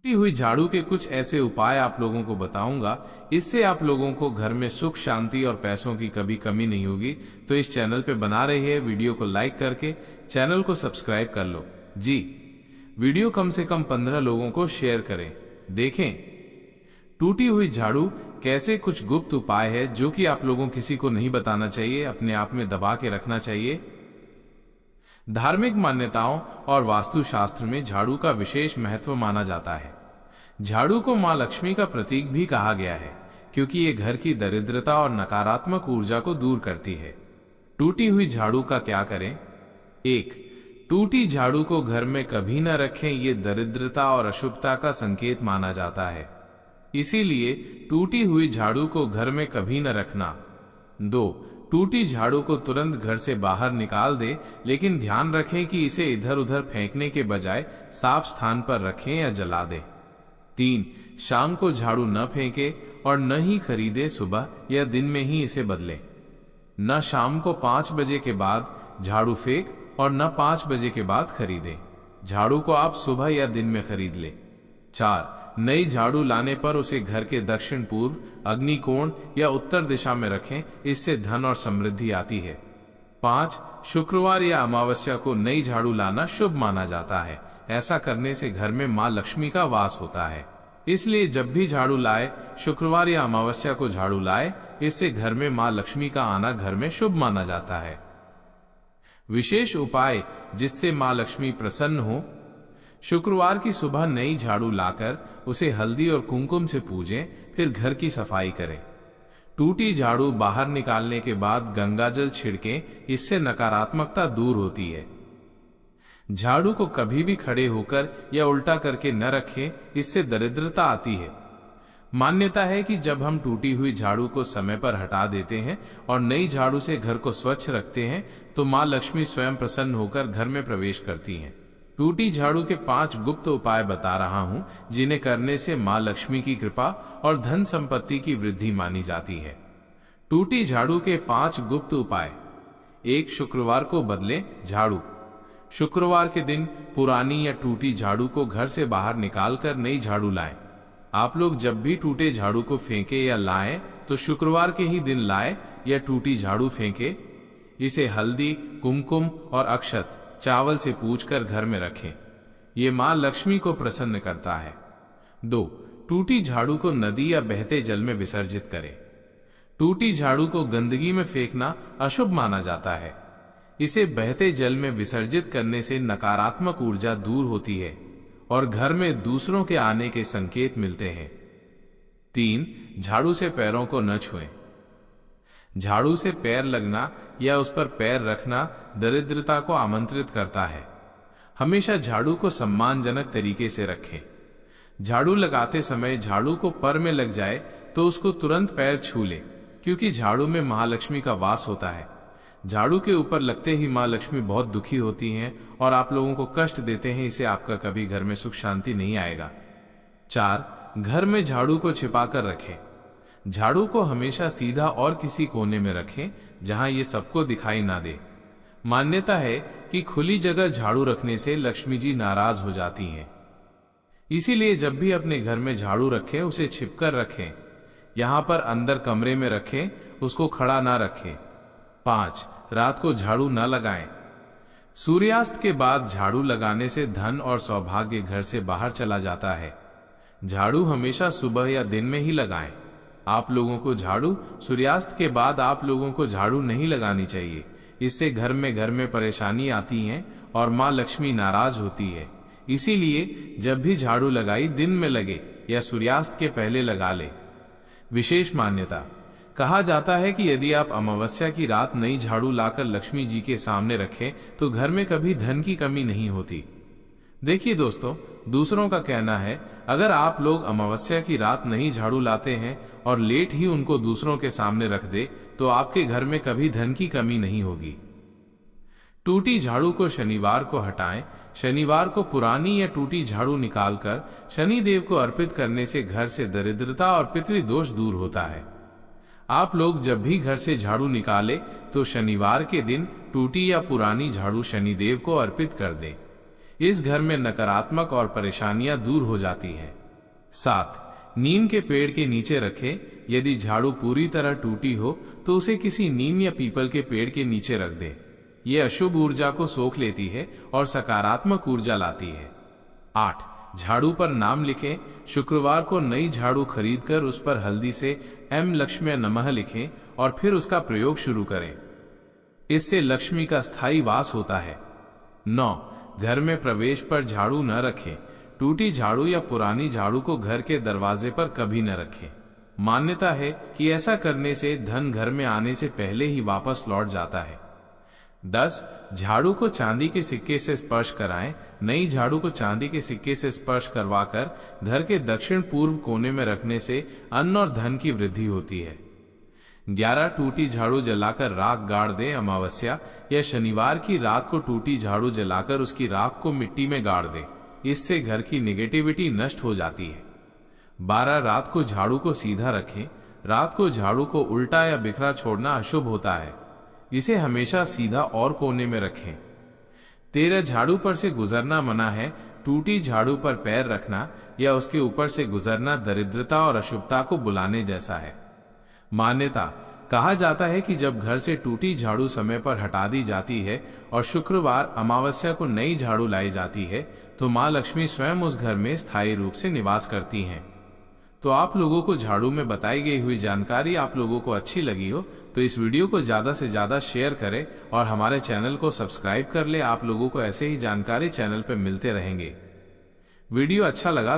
टूटी हुई झाड़ू के कुछ ऐसे उपाय आप लोगों को बताऊंगा, इससे आप लोगों को घर में सुख शांति और पैसों की कभी कमी नहीं होगी। तो इस चैनल पे बना रही है वीडियो को लाइक करके चैनल को सब्सक्राइब कर लो जी। वीडियो कम से कम 15 लोगों को शेयर करें। देखें टूटी हुई झाड़ू कैसे, कुछ गुप्त उपाय है जो कि आप लोगों किसी को नहीं बताना चाहिए, अपने आप में दबा के रखना चाहिए। धार्मिक मान्यताओं और वास्तुशास्त्र में झाड़ू का विशेष महत्व माना जाता है। झाड़ू को मां लक्ष्मी का प्रतीक भी कहा गया है क्योंकि ये घर की दरिद्रता और नकारात्मक ऊर्जा को दूर करती है। टूटी हुई झाड़ू का क्या करें? 1. टूटी झाड़ू को घर में कभी न रखें, ये दरिद्रता और अशुभता का संकेत माना जाता है, इसीलिए टूटी हुई झाड़ू को घर में कभी न रखना। 2. टूटी झाड़ू को तुरंत घर से बाहर निकाल दे, लेकिन ध्यान रखें कि इसे इधर उधर फेंकने के बजाय साफ स्थान पर रखें या जला दें। 3. शाम को झाड़ू न फेंके और न ही खरीदे, सुबह या दिन में ही इसे बदलें। न शाम को 5 बजे के बाद झाड़ू फेंक और न 5 बजे के बाद खरीदे। झाड़ू को आप सुबह या दिन में खरीद ले। 4. नई झाड़ू लाने पर उसे घर के दक्षिण पूर्व, अग्निकोण या उत्तर दिशा में रखें, इससे धन और समृद्धि आती है। 5. शुक्रवार या अमावस्या को नई झाड़ू लाना शुभ माना जाता है। ऐसा करने से घर में मां लक्ष्मी का वास होता है, इसलिए जब भी झाड़ू लाए शुक्रवार या अमावस्या को झाड़ू लाए, इससे घर में मां लक्ष्मी का आना घर में शुभ माना जाता है। विशेष उपाय जिससे मां लक्ष्मी प्रसन्न हो। शुक्रवार की सुबह नई झाड़ू लाकर उसे हल्दी और कुमकुम से पूजें, फिर घर की सफाई करें। टूटी झाड़ू बाहर निकालने के बाद गंगाजल छिड़कें, इससे नकारात्मकता दूर होती है। झाड़ू को कभी भी खड़े होकर या उल्टा करके न रखें, इससे दरिद्रता आती है। मान्यता है कि जब हम टूटी हुई झाड़ू को समय पर हटा देते हैं और नई झाड़ू से घर को स्वच्छ रखते हैं तो मां लक्ष्मी स्वयं प्रसन्न होकर घर में प्रवेश करती हैं। टूटी झाड़ू के 5 गुप्त उपाय बता रहा हूं, जिन्हें करने से मां लक्ष्मी की कृपा और धन संपत्ति की वृद्धि मानी जाती है। टूटी झाड़ू के 5 गुप्त उपाय। 1. शुक्रवार को बदलें झाड़ू। शुक्रवार के दिन पुरानी या टूटी झाड़ू को घर से बाहर निकालकर नई झाड़ू लाएं। आप लोग जब भी टूटे झाड़ू को फेंके या लाएं तो शुक्रवार के ही दिन लाएं या टूटी झाड़ू फेंके। इसे हल्दी, कुमकुम और अक्षत चावल से पूजकर घर में रखें, ये मां लक्ष्मी को प्रसन्न करता है। 2. टूटी झाड़ू को नदी या बहते जल में विसर्जित करें। टूटी झाड़ू को गंदगी में फेंकना अशुभ माना जाता है, इसे बहते जल में विसर्जित करने से नकारात्मक ऊर्जा दूर होती है और घर में दूसरों के आने के संकेत मिलते हैं। 3. झाड़ू से पैरों को न छुएं। झाड़ू से पैर लगना या उस पर पैर रखना दरिद्रता को आमंत्रित करता है। हमेशा झाड़ू को सम्मानजनक तरीके से रखें। झाड़ू लगाते समय झाड़ू को पर में लग जाए तो उसको तुरंत पैर छू ले, क्योंकि झाड़ू में महालक्ष्मी का वास होता है। झाड़ू के ऊपर लगते ही मां लक्ष्मी बहुत दुखी होती हैं और आप लोगों को कष्ट देते हैं, इसे आपका कभी घर में सुख शांति नहीं आएगा। 4. घर में झाड़ू को छिपा कर रखें। झाड़ू को हमेशा सीधा और किसी कोने में रखें जहां ये सबको दिखाई ना दे। मान्यता है कि खुली जगह झाड़ू रखने से लक्ष्मी जी नाराज हो जाती हैं, इसीलिए जब भी अपने घर में झाड़ू रखें उसे छिपकर रखें। यहां पर अंदर कमरे में रखें, उसको खड़ा ना रखें। 5. रात को झाड़ू न लगाएं। सूर्यास्त के बाद झाड़ू लगाने से धन और सौभाग्य घर से बाहर चला जाता है। झाड़ू हमेशा सुबह या दिन में ही लगाएं। आप लोगों को झाड़ू सूर्यास्त के बाद आप लोगों को झाड़ू नहीं लगानी चाहिए, इससे घर में परेशानी आती है और मां लक्ष्मी नाराज होती है। इसीलिए जब भी झाड़ू लगाई दिन में लगे या सूर्यास्त के पहले लगा ले। विशेष मान्यता। कहा जाता है कि यदि आप अमावस्या की रात नई झाड़ू लाकर लक्ष्मी जी के सामने रखें तो घर में कभी धन की कमी नहीं होती। देखिए दोस्तों, दूसरों का कहना है अगर आप लोग अमावस्या की रात नई झाड़ू लाते हैं और लेट ही उनको दूसरों के सामने रख दे तो आपके घर में कभी धन की कमी नहीं होगी। टूटी झाड़ू को शनिवार को हटाएं। शनिवार को पुरानी या टूटी झाड़ू निकालकर शनि देव को अर्पित करने से घर से दरिद्रता और पितृदोष दूर होता है। आप लोग जब भी घर से झाड़ू निकाले तो शनिवार के दिन टूटी या पुरानी झाड़ू शनिदेव को अर्पित कर दें। इस घर में नकारात्मक और परेशानियां दूर हो जाती हैं। 7. नीम के पेड़ के नीचे रखें। यदि झाड़ू पूरी तरह टूटी हो तो उसे किसी नीम या पीपल के पेड़ के नीचे रख दें। ये अशुभ ऊर्जा को सोख लेती है और सकारात्मक ऊर्जा लाती है। 8. झाड़ू पर नाम लिखें। शुक्रवार को नई झाड़ू खरीदकर उस पर हल्दी से एम लक्ष्मी नमः लिखें और फिर उसका प्रयोग शुरू करें। इससे लक्ष्मी का स्थायी वास होता है। 9. घर में प्रवेश पर झाड़ू न रखें। टूटी झाड़ू या पुरानी झाड़ू को घर के दरवाजे पर कभी न रखें। मान्यता है कि ऐसा करने से धन घर में आने से पहले ही वापस लौट जाता है। 10. झाड़ू को चांदी के सिक्के से स्पर्श कराएं। नई झाड़ू को चांदी के सिक्के से स्पर्श करवाकर घर के दक्षिण पूर्व कोने में रखने से अन्न और धन की वृद्धि होती है। 11. टूटी झाड़ू जलाकर राख गाड़ दें। अमावस्या या शनिवार की रात को टूटी झाड़ू जलाकर उसकी राख को मिट्टी में गाड़ दें। इससे घर की नेगेटिविटी नष्ट हो जाती है। 12. रात को झाड़ू को सीधा रखें। रात को झाड़ू को उल्टा या बिखरा छोड़ना अशुभ होता है। इसे हमेशा सीधा और कोने में रखें। 13. झाड़ू पर से गुजरना मना है। टूटी झाड़ू पर पैर रखना या उसके ऊपर से गुजरना दरिद्रता और अशुभता को बुलाने जैसा है। मान्यता कहा जाता है कि जब घर से टूटी झाड़ू समय पर हटा दी जाती है और शुक्रवार अमावस्या को नई झाड़ू लाई जाती है तो मां लक्ष्मी स्वयं उस घर में स्थायी रूप से निवास करती हैं। तो आप लोगों को झाड़ू में बताई गई हुई जानकारी आप लोगों को अच्छी लगी हो तो इस वीडियो को ज्यादा से ज्यादा शेयर करें और हमारे चैनल को सब्सक्राइब कर ले। आप लोगों को ऐसे ही जानकारी चैनल पर मिलते रहेंगे। वीडियो अच्छा लगा